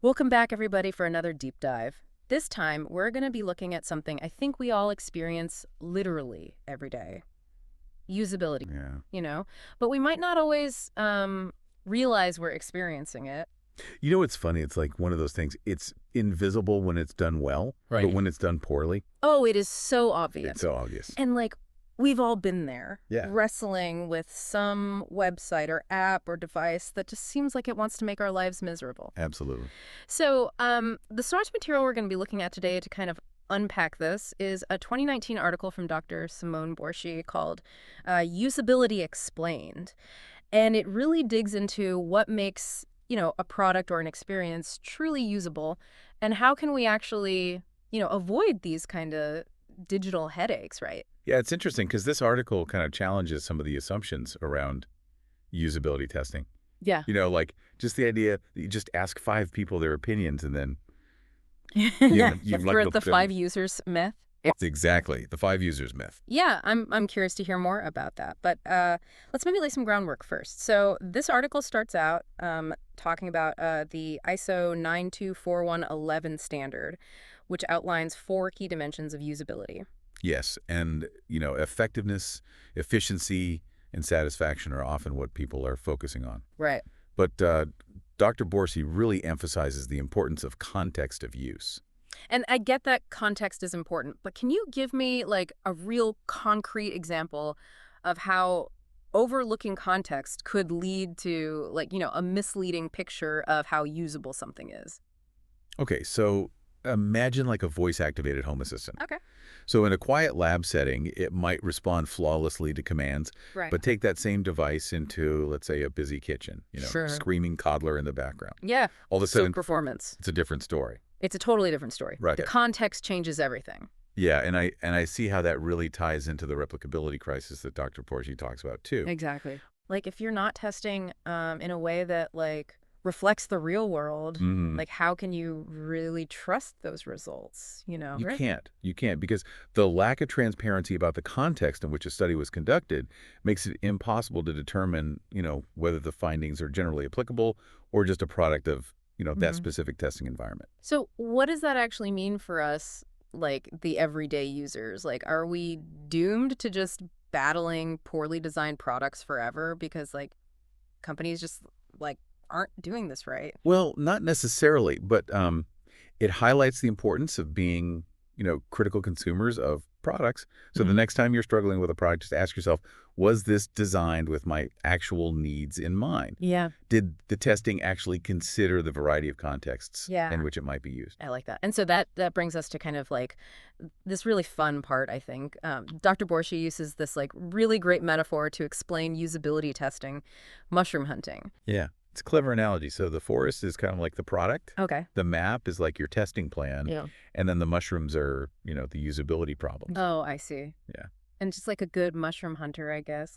Welcome back, everybody, for another deep dive. This time, we're going to be looking at something I think we all experience literally every day. Usability, Yeah. But we might not always realize we're experiencing it. You know what's funny? It's like one of those things. It's invisible when it's done well, but Right. when it's done poorly, Oh, it is so it's obvious. so obvious. And we've all been there, Yeah. wrestling with some website or app or device that just seems like it wants to make our lives miserable. Absolutely. So the source material we're going to be looking at today to kind of unpack this is a 2019 article from Dr. Simone Borsci called Usability Explained. And it really digs into what makes, a product or an experience truly usable and how can we actually, avoid these kind of digital headaches, right? Yeah, it's interesting because this article kind of challenges some of the assumptions around usability testing. Yeah. Like just the idea that you just ask 5 people their opinions and then Yeah. you've You're like at the 5 users myth. Exactly, the 5 users myth. Yeah, I'm curious to hear more about that. But let's maybe lay some groundwork first. So this article starts out talking about the ISO 924111 standard, which outlines 4 key dimensions of usability. Yes, and effectiveness, efficiency, and satisfaction are often what people are focusing on. Right. But Dr. Borsci really emphasizes the importance of context of use. And I get that context is important, but can you give me a real concrete example of how overlooking context could lead to a misleading picture of how usable something is? Okay, so imagine like a voice-activated home assistant. Okay. So in a quiet lab setting, it might respond flawlessly to commands, Right. but take that same device into, let's say, a busy kitchen, Sure. screaming toddler in the background. Yeah. All of a So sudden, performance. it's a different story. It's a totally different story. Right. The context changes everything. Yeah, and I see how that really ties into the replicability crisis that Dr. Borsci talks about, too. Exactly. If you're not testing in a way that reflects the real world, how can you really trust those results, You right? can't. You can't because the lack of transparency about the context in which a study was conducted makes it impossible to determine, whether the findings are generally applicable or just a product of, that specific testing environment. So what does that actually mean for us, the everyday users? Are we doomed to just battling poorly designed products forever because companies just aren't doing this right? Well, not necessarily, but it highlights the importance of being, critical consumers of products. So the next time you're struggling with a product, just ask yourself, was this designed with my actual needs in mind? Yeah. Did the testing actually consider the variety of contexts Yeah. in which it might be used? I like that. And so that brings us to kind of this really fun part, I think. Dr. Borsci uses this really great metaphor to explain usability testing, mushroom hunting. Yeah. It's a clever analogy. So the forest is kind of like the product. Okay. The map is like your testing plan. Yeah. And then the mushrooms are, the usability problems. Oh, I see. Yeah. And just a good mushroom hunter, I guess,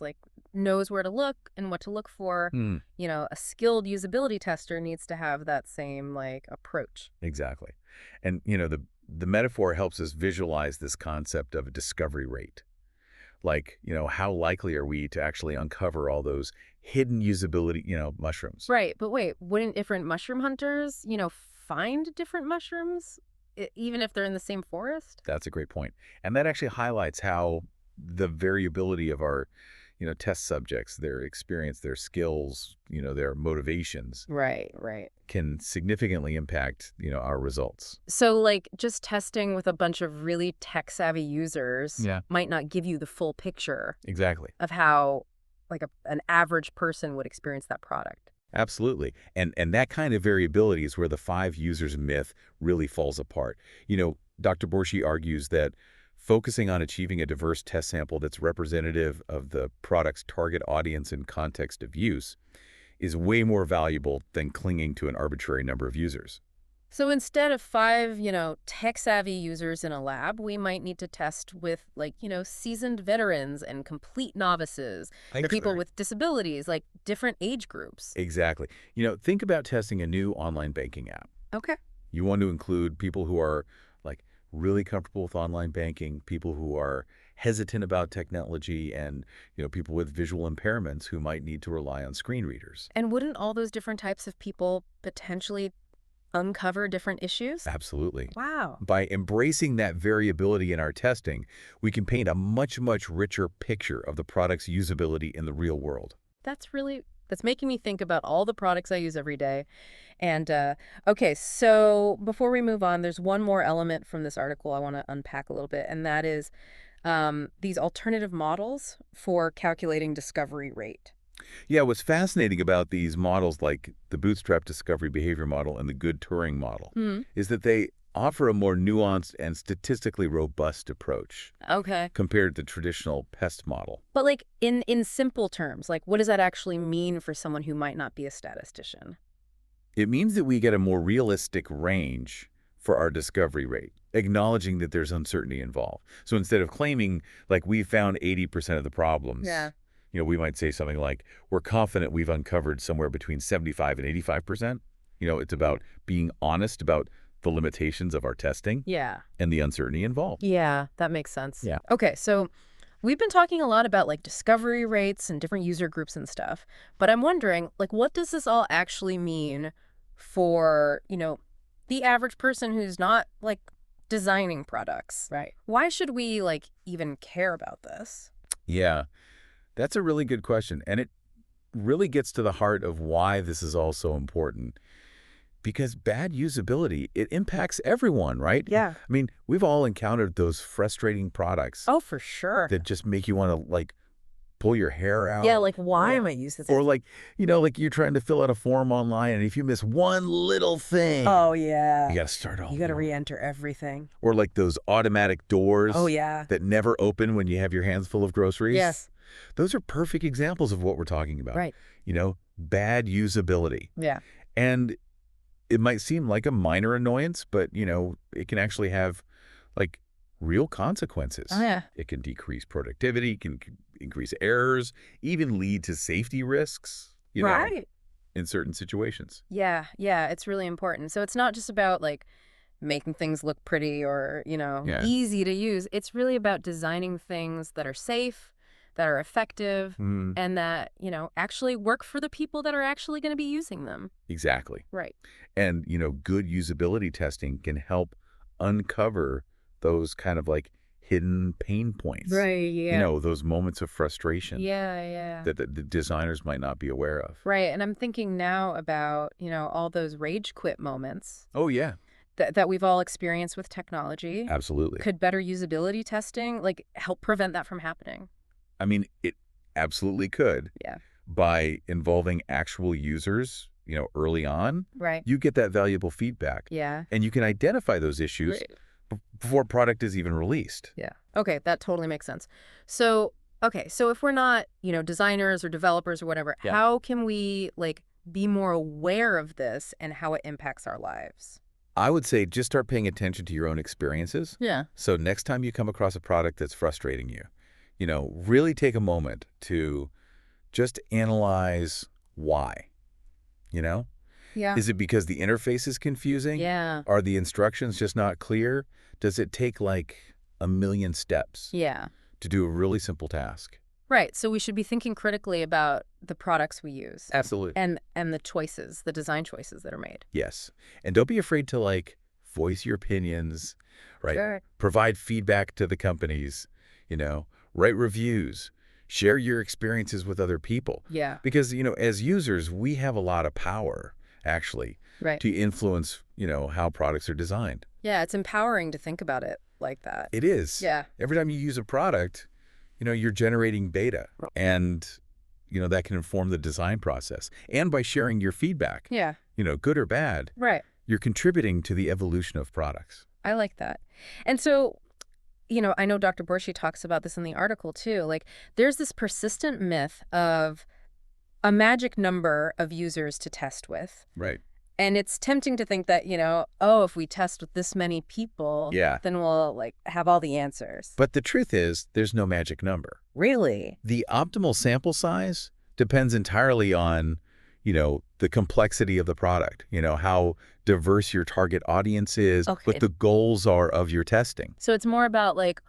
knows where to look and what to look for. A skilled usability tester needs to have that same approach. Exactly. And, the metaphor helps us visualize this concept of a discovery rate. How likely are we to actually uncover all those hidden usability, mushrooms? Right. But wait, wouldn't different mushroom hunters, find different mushrooms, even if they're in the same forest? That's a great point. And that actually highlights how the variability of our, test subjects, their experience, their skills, their motivations. Right, right. Can significantly impact, our results. So just testing with a bunch of really tech-savvy users might not give you the full picture. Exactly. Of how an average person would experience that product. Absolutely. And that kind of variability is where the 5 users myth really falls apart. Dr. Borsci argues that focusing on achieving a diverse test sample that's representative of the product's target audience and context of use is way more valuable than clinging to an arbitrary number of users. So instead of 5, tech-savvy users in a lab, we might need to test with, seasoned veterans and complete novices, people with disabilities, different age groups. Exactly. Think about testing a new online banking app. Okay. You want to include people who are, really comfortable with online banking, people who are hesitant about technology, and, people with visual impairments who might need to rely on screen readers. And wouldn't all those different types of people potentially uncover different issues? Absolutely. Wow. By embracing that variability in our testing, we can paint a much, much richer picture of the product's usability in the real world. That's making me think about all the products I use every day. And okay, so before we move on, there's one more element from this article I want to unpack a little bit, and that is these alternative models for calculating discovery rate. Yeah, what's fascinating about these models like the Bootstrap Discovery Behavior Model and the Good Turing Model Hmm. is that they offer a more nuanced and statistically robust approach Okay. compared to the traditional Pest model. But like in simple terms, like what does that actually mean for someone who might not be a statistician? It means that we get a more realistic range for our discovery rate, acknowledging that there's uncertainty involved. So instead of claiming, like, we found 80% of the problems, Yeah. we might say something like, we're confident we've uncovered somewhere between 75 and 85%. It's about being honest about the limitations of our testing Yeah. and the uncertainty involved. Yeah, that makes sense. Yeah. Okay, so we've been talking a lot about like discovery rates and different user groups and stuff, but I'm wondering, like, what does this all actually mean for, the average person who's not like designing products? Right. Why should we like even care about this? Yeah, that's a really good question. And it really gets to the heart of why this is all so important. Because bad usability, it impacts everyone, right? Yeah. I mean, we've all encountered those frustrating products Oh, for sure. that just make you want to, like, pull your hair out. Yeah, like why am I using this? Or like, like you're trying to fill out a form online, and if you miss one little thing, Oh, yeah. you got to start all You got to over. re-enter everything. Or like those automatic doors Oh, yeah. that never open when you have your hands full of groceries. Yes. Those are perfect examples of what we're talking about. Right. Bad usability. Yeah. And it might seem like a minor annoyance, but, it can actually have, like, real consequences. Oh, yeah. It can decrease productivity, can increase errors, even lead to safety risks, Right. in certain situations. Yeah, yeah, it's really important. So it's not just about like making things look pretty or, Yeah. easy to use. It's really about designing things that are safe, that are effective, Mm, and that, actually work for the people that are actually going to be using them. exactly. Right. And, good usability testing can help uncover those kind of like hidden pain points. Yeah. Those moments of frustration Yeah, yeah. that the designers might not be aware of. Right. And I'm thinking now about, all those rage quit moments Oh, yeah, that we've all experienced with technology. absolutely. Could better usability testing like help prevent that from happening? I mean, it absolutely could. Yeah. By involving actual users, early on, Right. you get that valuable feedback. Yeah. And you can identify those issues before product is even released. Yeah. Okay, that totally makes sense. So, okay, so if we're not, designers or developers or whatever, Yeah. how can we like be more aware of this and how it impacts our lives? I would say just start paying attention to your own experiences. Yeah. So next time you come across a product that's frustrating you, really take a moment to just analyze why, Yeah. Is it because the interface is confusing? Yeah. Are the instructions just not clear? Does it take like a million steps Yeah. to do a really simple task? Right. So we should be thinking critically about the products we use Absolutely. and the design choices that are made. Yes. And don't be afraid to like voice your opinions, right? Sure. Provide feedback to the companies, write reviews, share your experiences with other people. Yeah. Because, as users, we have a lot of power, actually, Right. to influence, how products are designed. Yeah, it's empowering to think about it like that. It is. Yeah. Every time you use a product, you're generating data, and, that can inform the design process. And by sharing your feedback, Yeah. good or bad, Right. you're contributing to the evolution of products. I like that. And so, I know Dr. Borsci talks about this in the article too. Like, there's this persistent myth of a magic number of users to test with. Right. And it's tempting to think that, if we test with this many people, Yeah. then we'll like have all the answers. But the truth is, there's no magic number. Really? The optimal sample size depends entirely on, the complexity of the product, how diverse your target audience is, Okay. what the goals are of your testing. So it's more about like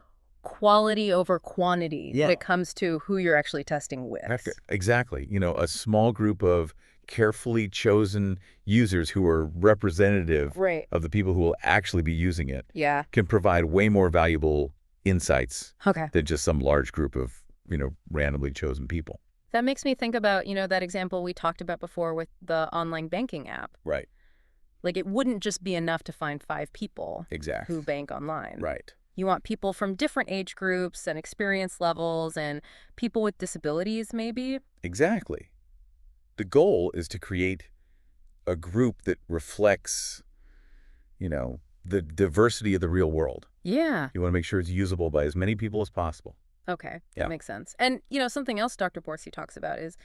quality over quantity Yeah. when it comes to who you're actually testing with. Exactly. A small group of carefully chosen users who are representative Right. of the people who will actually be using it Yeah. can provide way more valuable insights Okay. than just some large group of, randomly chosen people. That makes me think about, that example we talked about before with the online banking app. Right. Like, it wouldn't just be enough to find 5 people Exactly. who bank online. Right. You want people from different age groups and experience levels and people with disabilities, maybe? Exactly. The goal is to create a group that reflects, the diversity of the real world. Yeah. You want to make sure it's usable by as many people as possible. Okay. Yeah. That makes sense. And, something else Dr. Borsci talks about is,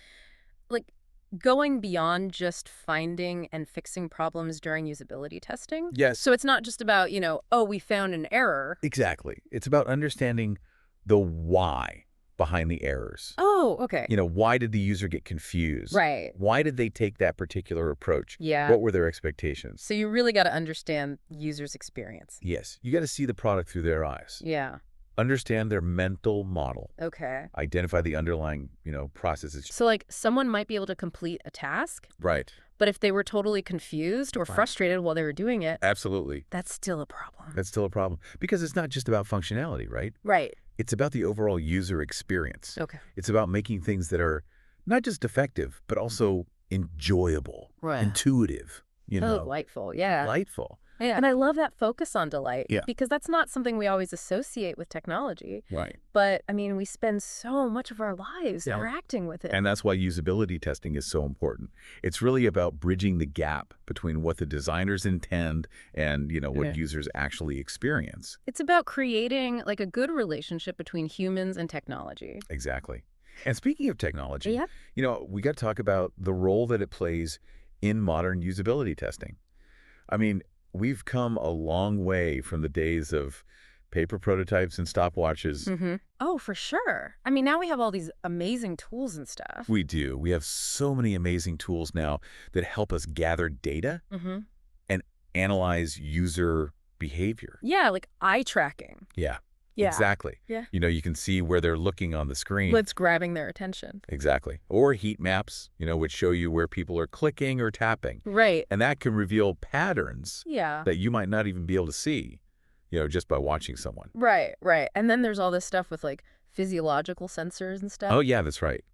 like, going beyond just finding and fixing problems during usability testing. Yes. So it's not just about, oh, we found an error. Exactly. It's about understanding the why behind the errors. Oh, okay. Why did the user get confused? Right. Why did they take that particular approach? Yeah. What were their expectations? So you really got to understand users' experience. Yes. You got to see the product through their eyes. Yeah. Understand their mental model. Okay. Identify the underlying, processes. So, like, someone might be able to complete a task, Right. but if they were totally confused or Right. frustrated while they were doing it, Absolutely. that's still a problem. That's still a problem. Because it's not just about functionality, right? Right. It's about the overall user experience. Okay. It's about making things that are not just effective, but also enjoyable, Right. intuitive, Oh, delightful. Yeah. delightful. Yeah. And I love that focus on delight. Yeah. Because that's not something we always associate with technology. Right. But, I mean, we spend so much of our lives Yeah. interacting with it. And that's why usability testing is so important. It's really about bridging the gap between what the designers intend and, what Yeah. users actually experience. It's about creating, like, a good relationship between humans and technology. Exactly. And speaking of technology, Yeah. we got to talk about the role that it plays in modern usability testing. I mean, we've come a long way from the days of paper prototypes and stopwatches. Mm-hmm. Oh, for sure. I mean, now we have all these amazing tools and stuff. We do. We have so many amazing tools now that help us gather data Mm-hmm. and analyze user behavior. Yeah, like eye tracking. Yeah, Yeah. exactly. Yeah. You can see where they're looking on the screen. What's grabbing their attention. Exactly. Or heat maps, which show you where people are clicking or tapping. Right. And that can reveal patterns Yeah. that you might not even be able to see, just by watching someone. Right, right. And then there's all this stuff with, like, physiological sensors and stuff. Oh, yeah, that's right.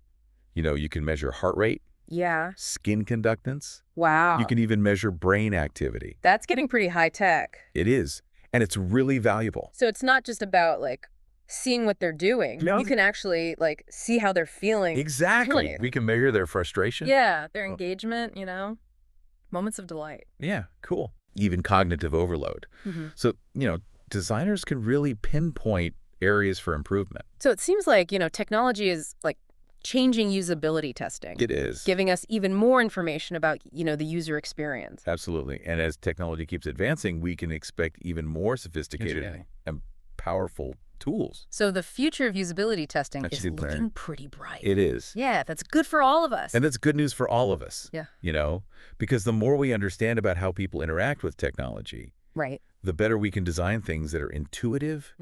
You can measure heart rate, Yeah. skin conductance. Wow. You can even measure brain activity. That's getting pretty high tech. It is. And it's really valuable. So it's not just about, like, seeing what they're doing. No. You can actually, like, see how they're feeling. Exactly. Right. We can measure their frustration. Yeah, their engagement, moments of delight. Yeah, cool. Even cognitive overload. Mm-hmm. So, designers can really pinpoint areas for improvement. So it seems like, technology is, like, changing usability testing. It is. Giving us even more information about, the user experience. Absolutely. And as technology keeps advancing, we can expect even more sophisticated and powerful tools. So the future of usability testing is Actually, looking pretty bright. It is. Yeah, that's good for all of us. And that's good news for all of us. Yeah. Because the more we understand about how people interact with technology, Right. the better we can design things that are intuitive,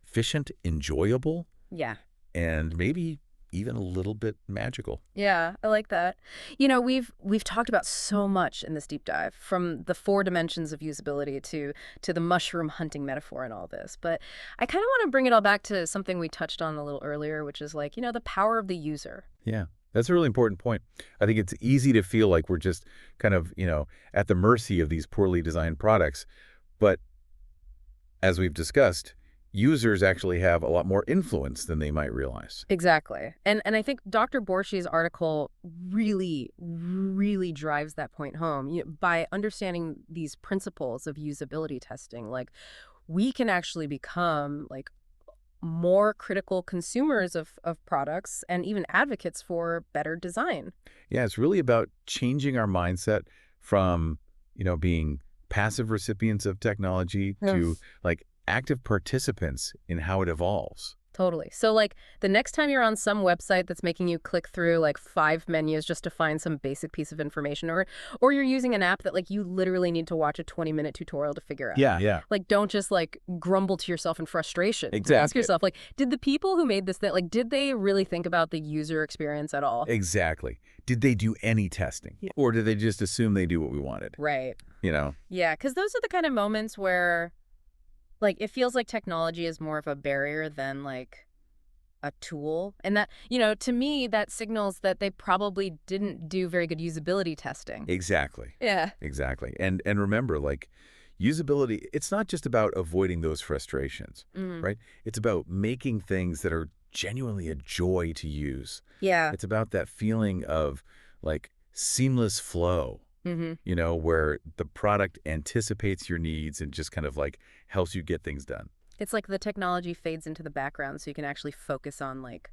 efficient, enjoyable, Yeah. and maybe even a little bit magical. Yeah, I like that. We've talked about so much in this deep dive, from the 4 dimensions of usability to the mushroom hunting metaphor and all this. But I kind of want to bring it all back to something we touched on a little earlier, which is like, the power of the user. Yeah, that's a really important point. I think it's easy to feel like we're just kind of, at the mercy of these poorly designed products. But as we've discussed, users actually have a lot more influence than they might realize. Exactly. And I think Dr. Borsci's article really, really drives that point home. By understanding these principles of usability testing, like, we can actually become, like, more critical consumers of products and even advocates for better design. Yeah, it's really about changing our mindset from, being passive recipients of technology to, like, active participants in how it evolves. Totally. So, like, the next time you're on some website that's making you click through, like, 5 menus just to find some basic piece of information, or you're using an app that, like, you literally need to watch a 20-minute tutorial to figure out. Yeah, yeah. Like, don't just, like, grumble to yourself in frustration. Ask Exactly. yourself, like, did the people who made this thing, like, did they really think about the user experience at all? Exactly. Did they do any testing? Yeah. Or did they just assume they do what we wanted? Right. You know? Yeah, because those are the kind of moments where, like, it feels like technology is more of a barrier than, like, a tool. And that, to me, that signals that they probably didn't do very good usability testing. Exactly. Yeah. Exactly. And remember, like, usability, it's not just about avoiding those frustrations, Mm. right? It's about making things that are genuinely a joy to use. Yeah. It's about that feeling of, like, seamless flow, Mm-hmm. where the product anticipates your needs and just kind of, like, helps you get things done. It's like the technology fades into the background so you can actually focus on, like,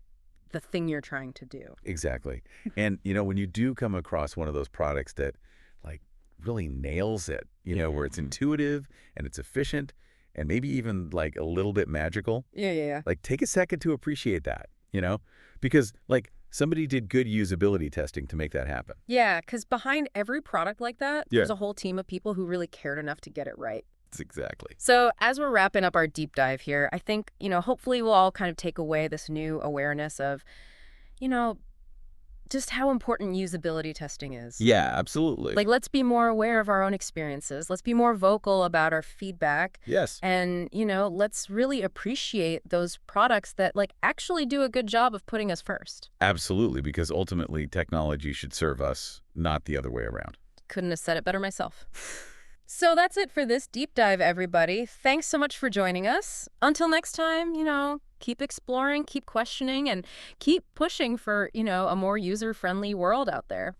the thing you're trying to do. Exactly. And, when you do come across one of those products that, like, really nails it, where it's intuitive and it's efficient and maybe even, like, a little bit magical, Yeah, yeah, yeah. like, take a second to appreciate that, because, like, somebody did good usability testing to make that happen. Yeah, because behind every product like that, Yeah. there's a whole team of people who really cared enough to get it right. Exactly. So as we're wrapping up our deep dive here, I think, hopefully we'll all kind of take away this new awareness of, you know, just how important usability testing is. Yeah, absolutely. Like, let's be more aware of our own experiences. Let's be more vocal about our feedback. Yes. And, let's really appreciate those products that, like, actually do a good job of putting us first. Absolutely, because ultimately technology should serve us, not the other way around. Couldn't have said it better myself. So that's it for this deep dive, everybody. Thanks so much for joining us. Until next time, keep exploring, keep questioning, and keep pushing for, a more user-friendly world out there.